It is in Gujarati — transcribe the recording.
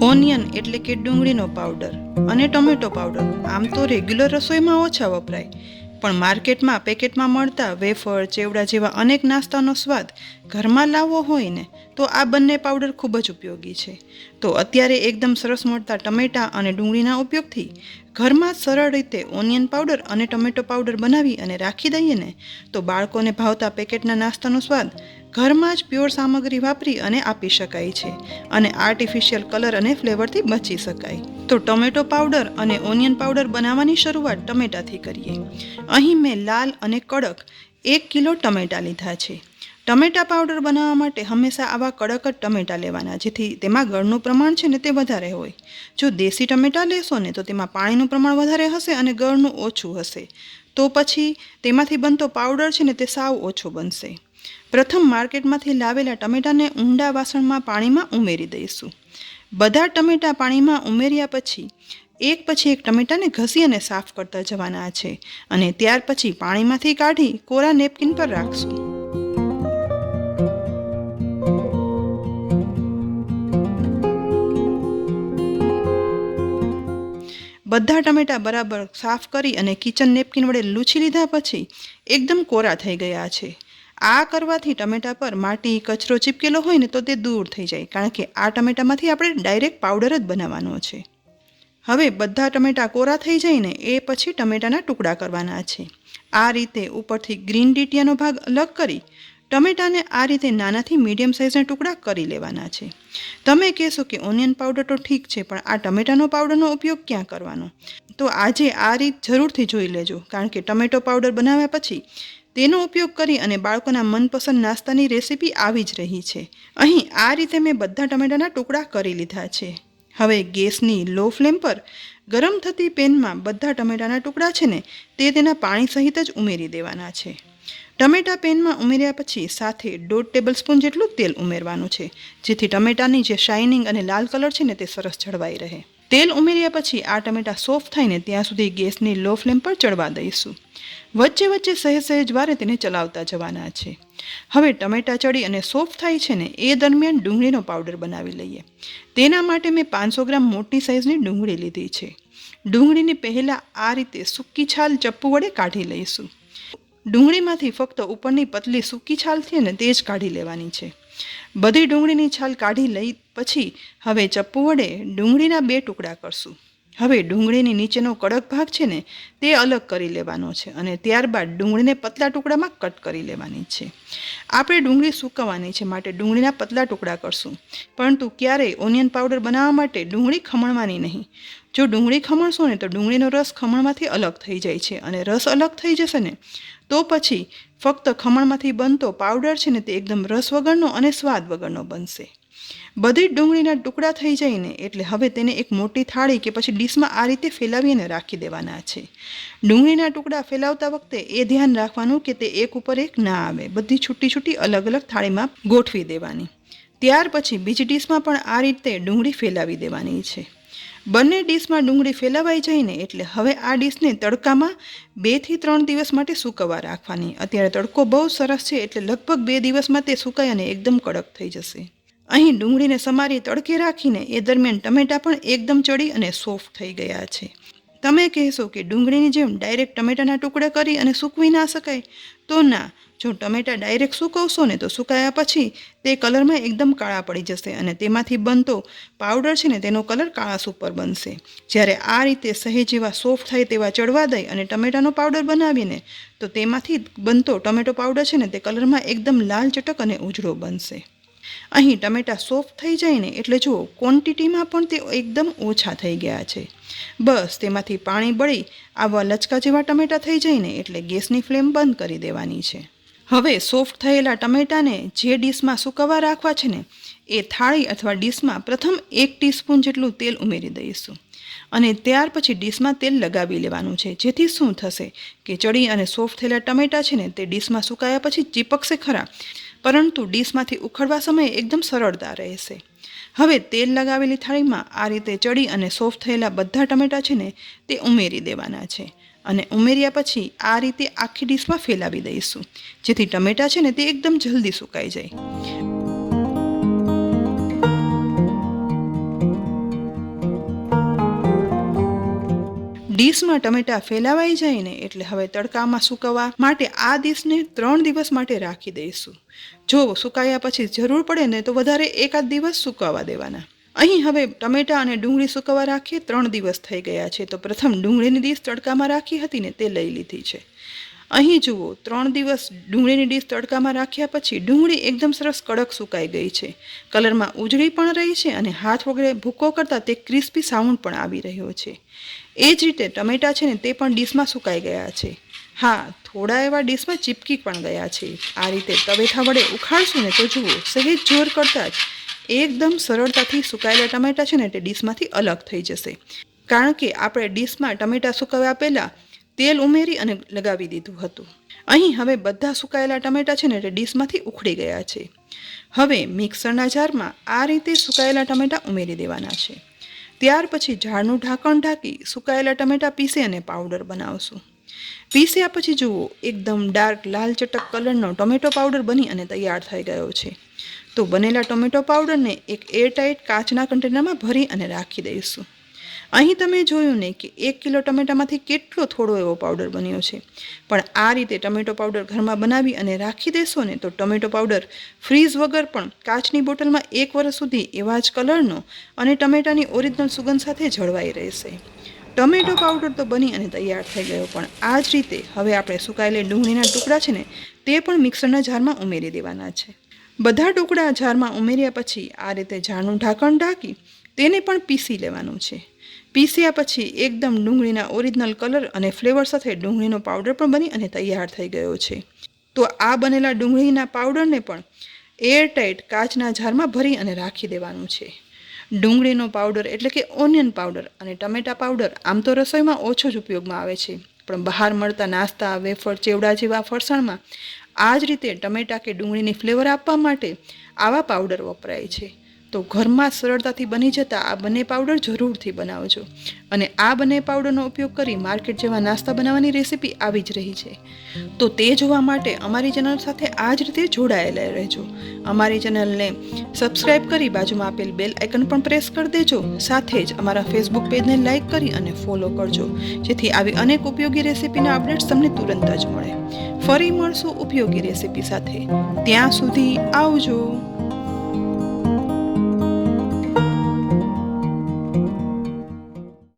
ઓનિયન એટલે કે ડુંગળીનો પાવડર અને ટોમેટો પાવડર આમ તો રેગ્યુલર રસોઈમાં ઓછા વપરાય, પણ માર્કેટમાં પેકેટમાં મળતા વેફર, ચેવડા જેવા અનેક નાસ્તાનો સ્વાદ ઘરમાં લાવવો હોય ને તો આ બંને પાવડર ખૂબ જ ઉપયોગી છે. તો અત્યારે એકદમ સરસ મળતા ટમેટાં અને ડુંગળીના ઉપયોગથી ઘરમાં સરળ રીતે ઓનિયન પાવડર અને ટમેટો પાવડર બનાવી અને રાખી દઈએ ને તો બાળકોને ભાવતા પેકેટના નાસ્તાનો સ્વાદ ઘરમાં જ પ્યોર સામગ્રી વાપરી અને આપી શકાય છે અને આર્ટિફિશિયલ કલર અને ફ્લેવરથી બચી શકાય. તો ટોમેટો પાવડર અને ઓનિયન પાવડર બનાવવાની શરૂઆત ટમેટાથી કરીએ. અહીં મેં લાલ અને કડક 1 કિલો ટમેટાં લીધા છે. ટમેટા પાવડર બનાવવા માટે હંમેશા આવા કડક જ ટમેટાં લેવાના, જેથી તેમાં ગળનું પ્રમાણ છે ને તે વધારે હોય. જો દેશી ટમેટાં લેશો ને તો તેમાં પાણીનું પ્રમાણ વધારે હશે અને ગળનું ઓછું હશે, તો પછી તેમાંથી બનતો પાવડર છે ને તે સાવ ઓછો બનશે. પ્રથમ માર્કેટમાંથી લાવેલા ટમેટાને ઊંડા વાસણમાં પાણીમાં ઉમેરી દઈશું. બધા ટમેટાં પાણીમાં ઉમેર્યા પછી એક ટમેટાને ઘસી અને સાફ કરતા જવાના છે અને ત્યાર પછી પાણીમાંથી કાઢી કોરા નેપકિન પર રાખશું. બધા ટમેટાં બરાબર સાફ કરી અને કિચન નેપકિન વડે લૂછી લીધા પછી એકદમ કોરા થઈ ગયા છે. આ કરવાથી ટમેટા પર માટી, કચરો ચીપકેલો હોય ને તો તે દૂર થઈ જાય, કારણ કે આ ટમેટામાંથી આપણે ડાયરેક્ટ પાવડર જ બનાવવાનો છે. હવે બધા ટમેટાં કોરા થઈ જાય ને એ પછી ટમેટાના ટુકડા કરવાના છે. આ રીતે ઉપરથી ગ્રીન ડીટીયાનો ભાગ અલગ કરી ટમેટાને આ રીતે નાનાથી મીડિયમ સાઇઝના ટુકડા કરી લેવાના છે. તમે કહેશો કે ઓનિયન પાવડર તો ઠીક છે, પણ આ ટમેટાનો પાવડરનો ઉપયોગ ક્યાં કરવાનો? તો આજે આ રીત જરૂરથી જોઈ લેજો, કારણ કે ટમેટો પાવડર બનાવ્યા પછી તેનો ઉપયોગ કરી અને બાળકોના મનપસંદ નાસ્તાની રેસીપી આવી જ રહી છે. અહીં આ રીતે મેં બધા ટમેટાના ટુકડા કરી લીધા છે. હવે ગેસની લો ફ્લેમ પર ગરમ થતી પેનમાં બધા ટમેટાના ટુકડા છે ને તે તેના પાણી સહિત જ ઉમેરી દેવાના છે. ટમેટાં પેનમાં ઉમેર્યા પછી સાથે 1.5 ટેબલ સ્પૂન જેટલું તેલ ઉમેરવાનું છે, જેથી ટમેટાની જે શાઇનિંગ અને લાલ કલર છે ને તે સરસ જળવાઈ રહે. તેલ ઉમેર્યા પછી આ ટમેટાં સોફ્ટ થાય ને ત્યાં સુધી ગેસની લો ફ્લેમ પર ચડવા દઈશું. વચ્ચે વચ્ચે સહેજ વારે તેને ચલાવતા જવાના છે. હવે ટમેટાં ચડી અને સોફ્ટ થાય છે ને એ દરમિયાન ડુંગળીનો પાવડર બનાવી લઈએ. તેના માટે મેં 500 ગ્રામ મોટી સાઇઝની ડુંગળી લીધી છે. ડુંગળીને પહેલાં આ રીતે સૂકી છાલ ચપ્પુ વડે કાઢી લઈશું. ડુંગળીમાંથી ફક્ત ઉપરની પતલી સૂકી છાલ છે ને તે જ કાઢી લેવાની છે. બધી ડુંગળીની છાલ કાઢી લઈ પછી હવે ચપ્પુ વડે ડુંગળીના 2 ટુકડા કરશું. હવે ડુંગળીની નીચેનો કડક ભાગ છે ને તે અલગ કરી લેવાનો છે અને ત્યારબાદ ડુંગળીને પતલા ટુકડામાં કટ કરી લેવાની છે. આપણે ડુંગળી સૂકવવાની છે, માટે ડુંગળીના પતલા ટુકડા કરશું, પરંતુ ક્યારેય ઓનિયન પાવડર બનાવવા માટે ડુંગળી ખમણવાની નહીં. જો ડુંગળી ખમણશો ને તો ડુંગળીનો રસ ખમણમાંથી અલગ થઈ જાય છે અને રસ અલગ થઈ જશે ને તો પછી ફક્ત ખમણમાંથી બનતો પાવડર છે ને તે એકદમ રસ વગરનો અને સ્વાદ વગરનો બનશે. બધી ડુંગળીના ટુકડા થઈ જાય ને એટલે હવે તેને એક મોટી થાળી કે પછી ડીશમાં આ રીતે ફેલાવીને રાખી દેવાના છે. ડુંગળીના ટુકડા ફેલાવતા વખતે એ ધ્યાન રાખવાનું કે તે એક ઉપર એક ના આવે, બધી છૂટી અલગ અલગ થાળીમાં ગોઠવી દેવાની. ત્યાર પછી બીજી ડીશમાં પણ આ રીતે ડુંગળી ફેલાવી દેવાની છે. બંને ડીશમાં ડુંગળી ફેલાવાઈ જાય ને એટલે હવે આ ડીશને તડકામાં 2 થી 3 દિવસ માટે સૂકવવા રાખવાની. અત્યારે તડકો બહુ સરસ છે એટલે લગભગ 2 દિવસમાં તે સુકાઈ અને એકદમ કડક થઈ જશે. અહીં ડુંગળીને સમારી તડકે રાખીને એ દરમિયાન ટમેટાં પણ એકદમ ચડી અને સોફ્ટ થઈ ગયા છે. તમે કહેશો કે ડુંગળીની જેમ ડાયરેક્ટ ટમેટાના ટુકડા કરી અને સૂકવી ના શકાય? તો ના, જો ટમેટાં ડાયરેક્ટ સૂકવશો ને તો સુકાયા પછી તે કલરમાં એકદમ કાળા પડી જશે અને તેમાંથી બનતો પાવડર છે ને તેનો કલર કાળા સુપર બનશે. જ્યારે આ રીતે સહેજ એવા સોફ્ટ થાય તેવા ચડવા દઈ અને ટમેટાનો પાવડર બનાવીને તો તેમાંથી બનતો ટમેટો પાવડર છે ને તે કલરમાં એકદમ લાલ ચટક અને ઉજળો બનશે. અહીં ટમેટાં સોફ્ટ થઈ જાય ને એટલે જુઓ ક્વોન્ટિટીમાં પણ તે એકદમ ઓછા થઈ ગયા છે. બસ તેમાંથી પાણી બળી આવા લચકા જેવા ટમેટાં થઈ જાય ને એટલે ગેસની ફ્લેમ બંધ કરી દેવાની છે. હવે સોફ્ટ થયેલા ટમેટાને જે ડીશમાં સૂકવવા રાખવા છે ને એ થાળી અથવા ડીશમાં પ્રથમ 1 ટીસ્પૂન જેટલું તેલ ઉમેરી દઈશું અને ત્યાર પછી ડીશમાં તેલ લગાવી લેવાનું છે, જેથી શું થશે કે ચડી અને સોફ્ટ થયેલા ટમેટાં છે ને તે ડીશમાં સુકાયા પછી ચીપકશે ખરા, પરંતુ ડીશમાંથી ઉખડવા સમયે એકદમ સરળતા રહેશે. હવે તેલ લગાવેલી થાળીમાં આ રીતે ચડી અને સોફ્ટ થયેલા બધા ટમેટાં છે ને તે ઉમેરી દેવાના છે અને ઉમેર્યા પછી આ રીતે આખી ડીશમાં ફેલાવી દઈશું, જેથી ટમેટાં છે ને તે એકદમ જલ્દી સુકાઈ જાય. ડીશમાં ટમેટા ફેલાવાઈ જાય ને એટલે હવે તડકામાં સૂકવવા માટે આ ડીશને 3 દિવસ માટે રાખી દઈશું. જો સુકાયા પછી જરૂર પડે ને તો વધારે એકાદ દિવસ સૂકવવા દેવાના. અહીં હવે ટમેટા અને ડુંગળી સૂકવવા રાખીએ 3 દિવસ થઈ ગયા છે. તો પ્રથમ ડુંગળીની ડીશ તડકામાં રાખી હતી ને તે લઈ લીધી છે. અહીં જુઓ 3 દિવસ ડુંગળીની ડીશ તડકામાં રાખ્યા પછી ડુંગળી એકદમ સરસ કડક સુકાઈ ગઈ છે. કલરમાં ઉજળી પણ રહી છે અને હાથ વગેરે ભૂકો કરતાં તે ક્રિસ્પી સાઉન્ડ પણ આવી રહ્યો છે. એ જ રીતે ટમેટા છે ને તે પણ ડીશમાં સુકાઈ ગયા છે. હા, થોડા એવા ડીશમાં ચીપકી પણ ગયા છે. આ રીતે તવેથા વડે ઉખાડશું ને તો જુઓ સહેજ જોર કરતાં જ એકદમ સરળતાથી સુકાયેલા ટમેટા છે ને તે ડીશમાંથી અલગ થઈ જશે. કારણ કે આપણે ડીશમાં ટમેટા સુકવ્યા પહેલાં તેલ ઉમેરી અને લગાવી દીધું હતું. અહીં હવે બધા સુકાયેલા ટમેટા છે ને તે ડીશમાંથી ઉખડી ગયા છે. હવે મિક્સરના જારમાં આ રીતે સુકાયેલા ટમેટા ઉમેરી દેવાના છે. ત્યાર પછી જારનું ઢાંકણ ઢાંકી સુકાયેલા ટમેટા પીસી અને પાવડર બનાવશું. પીસ્યા પછી જુઓ એકદમ ડાર્ક લાલ ચટક કલરનો ટોમેટો પાવડર બની અને તૈયાર થઈ ગયો છે. તો બનેલા ટોમેટો પાવડરને એક એરટાઇટ કાચના કન્ટેનરમાં ભરી અને રાખી દઈશું. અહીં તમે જોયું ને કે 1 કિલો ટમેટામાંથી કેટલો થોડો એવો પાવડર બન્યો છે. પણ આ રીતે ટમેટો પાવડર ઘરમાં બનાવી અને રાખી દેશો ને તો ટમેટો પાવડર ફ્રીઝ વગર પણ કાચની બોટલમાં 1 વર્ષ સુધી એવા જ કલરનો અને ટમેટાની ઓરિજિનલ સુગંધ સાથે જળવાઈ રહેશે. ટમેટો પાવડર તો બની અને તૈયાર થઈ ગયો, પણ આ જ રીતે હવે આપણે સુકાયેલી ડુંગળીના ટુકડા છે ને તે પણ મિક્સરના જારમાં ઉમેરી દેવાના છે. બધા ટુકડા જારમાં ઉમેર્યા પછી આ રીતે જારનું ઢાંકણ ઢાંકી તેને પણ પીસી લેવાનું છે. પીસ્યા પછી એકદમ ડુંગળીના ઓરિજિનલ કલર અને ફ્લેવર સાથે ડુંગળીનો પાવડર પણ બની અને તૈયાર થઈ ગયો છે. તો આ બનેલા ડુંગળીના પાવડરને પણ એરટાઇટ કાચના જારમાં ભરી અને રાખી દેવાનું છે. ડુંગળીનો પાવડર એટલે કે ઓનિયન પાવડર અને ટમેટા પાવડર આમ તો રસોઈમાં ઓછો જ ઉપયોગમાં આવે છે, પણ બહાર મળતા નાસ્તા, વેફર, ચેવડા જેવા ફરસાણમાં આ જ રીતે ટમેટા કે ડુંગળીની ફ્લેવર આપવા માટે આવા પાવડર વપરાય છે. તો ઘરમાં સરળતાથી બની જતા આ બંને પાવડર જરૂરથી બનાવજો. અને આ બંને પાવડરનો ઉપયોગ કરી માર્કેટ જેવા નાસ્તા બનાવવાની રેસીપી આવી જ રહી છે. તો તે જોવા માટે અમારી ચેનલ સાથે આ જ રીતે જોડાયેલા રહેજો. અમારી ચેનલને સબસ્ક્રાઈબ કરી બાજુમાં આપેલ બેલ આઇકન પણ પ્રેસ કરી દેજો. સાથે જ અમારા ફેસબુક પેજને લાઇક કરી અને ફોલો કરજો, જેથી આવી અનેક ઉપયોગી રેસીપીના અપડેટ્સ તમને તુરંત જ મળે. ફરી મળશું ઉપયોગી રેસીપી સાથે. ત્યાં સુધી આવજો.